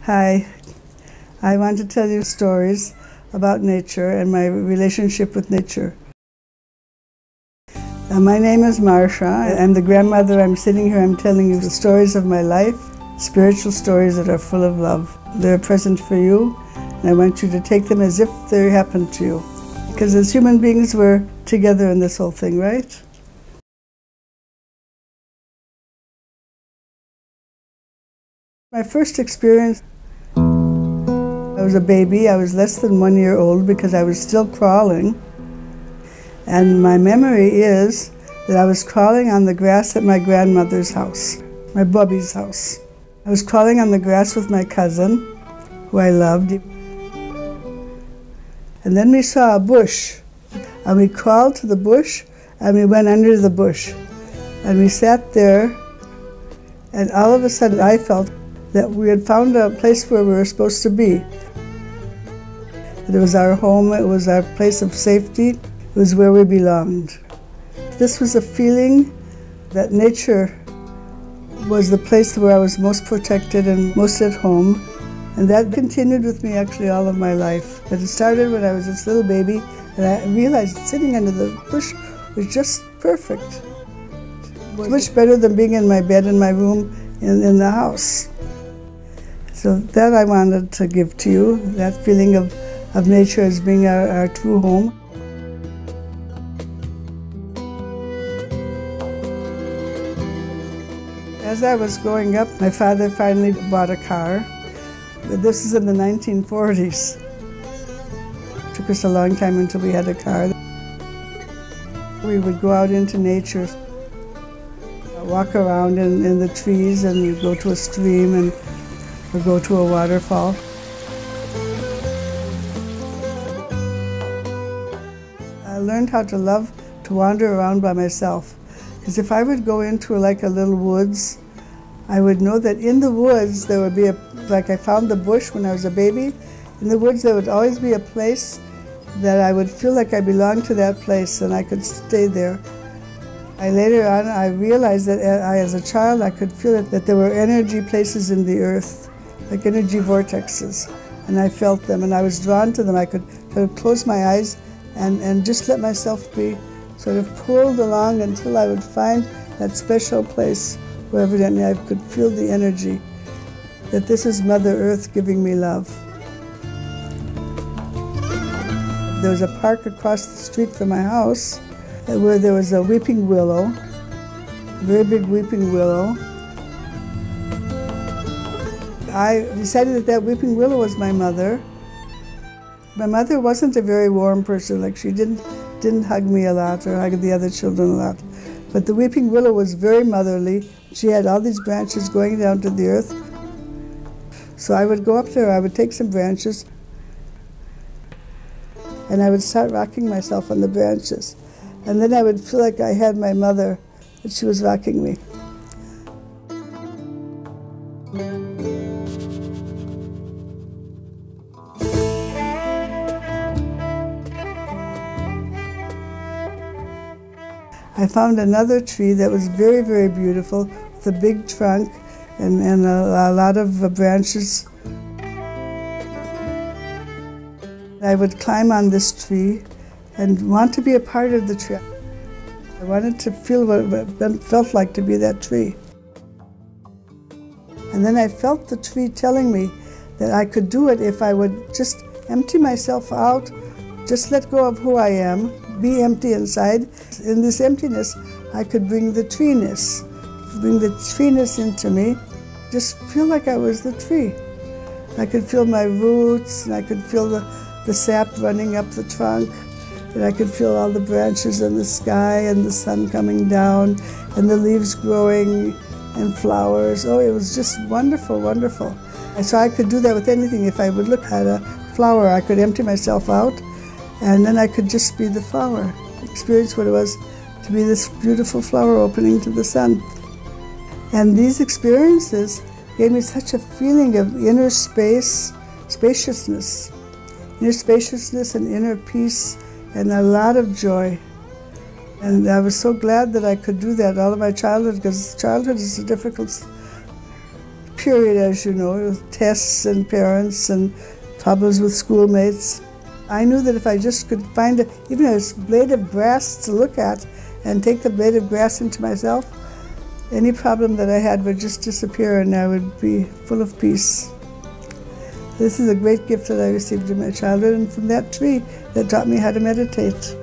Hi, I want to tell you stories about nature and my relationship with nature. My name is Marsha. I'm the grandmother. I'm sitting here, I'm telling you the stories of my life, spiritual stories that are full of love. They're a present for you, and I want you to take them as if they happened to you. Because as human beings, we're together in this whole thing, right? My first experience, I was a baby. I was less than 1 year old because I was still crawling. And my memory is that I was crawling on the grass at my grandmother's house, my Bubby's house. I was crawling on the grass with my cousin, who I loved. And then we saw a bush, and we crawled to the bush, and we went under the bush. And we sat there, and all of a sudden I felt that we had found a place where we were supposed to be. It was our home, it was our place of safety, it was where we belonged. This was a feeling that nature was the place where I was most protected and most at home. And that continued with me actually all of my life. But it started when I was this little baby, and I realized sitting under the bush was just perfect. It was much better than being in my bed in my room in the house. So that I wanted to give to you, that feeling of nature as being our true home. As I was growing up, my father finally bought a car. This is in the 1940s. It took us a long time until we had a car. We would go out into nature, walk around in the trees, and we'd go to a stream or go to a waterfall. I learned how to love to wander around by myself. Because if I would go into like a little woods, I would know that in the woods there would be like I found the bush when I was a baby. In the woods there would always be a place that I would feel like I belonged to that place and I could stay there. Later on I realized that as a child I could feel that there were energy places in the earth, like energy vortexes, and I felt them and I was drawn to them. I could close my eyes and just let myself be sort of pulled along until I would find that special place where evidently I could feel the energy, that this is Mother Earth giving me love. There was a park across the street from my house where there was a weeping willow, a very big weeping willow. I decided that weeping willow was my mother. My mother wasn't a very warm person, like she didn't hug me a lot or hug the other children a lot. But the weeping willow was very motherly. She had all these branches going down to the earth. So I would go up there, I would take some branches, and I would start rocking myself on the branches. And then I would feel like I had my mother, that she was rocking me. I found another tree that was very, very beautiful, with a big trunk and a lot of branches. I would climb on this tree and want to be a part of the tree. I wanted to feel what it felt like to be that tree. And then I felt the tree telling me that I could do it if I would just empty myself out, just let go of who I am, be empty inside. In this emptiness, I could bring the treeness into me, just feel like I was the tree. I could feel my roots, and I could feel the sap running up the trunk, and I could feel all the branches in the sky and the sun coming down and the leaves growing and flowers. Oh, it was just wonderful, wonderful. And so I could do that with anything. If I would look at a flower, I could empty myself out, and then I could just be the flower, experience what it was to be this beautiful flower opening to the sun. And these experiences gave me such a feeling of inner spaciousness and inner peace and a lot of joy. And I was so glad that I could do that all of my childhood, because childhood is a difficult period, as you know, with tests and parents and problems with schoolmates. I knew that if I just could find even a blade of grass to look at and take the blade of grass into myself, any problem that I had would just disappear and I would be full of peace. This is a great gift that I received in my childhood, and from that tree that taught me how to meditate.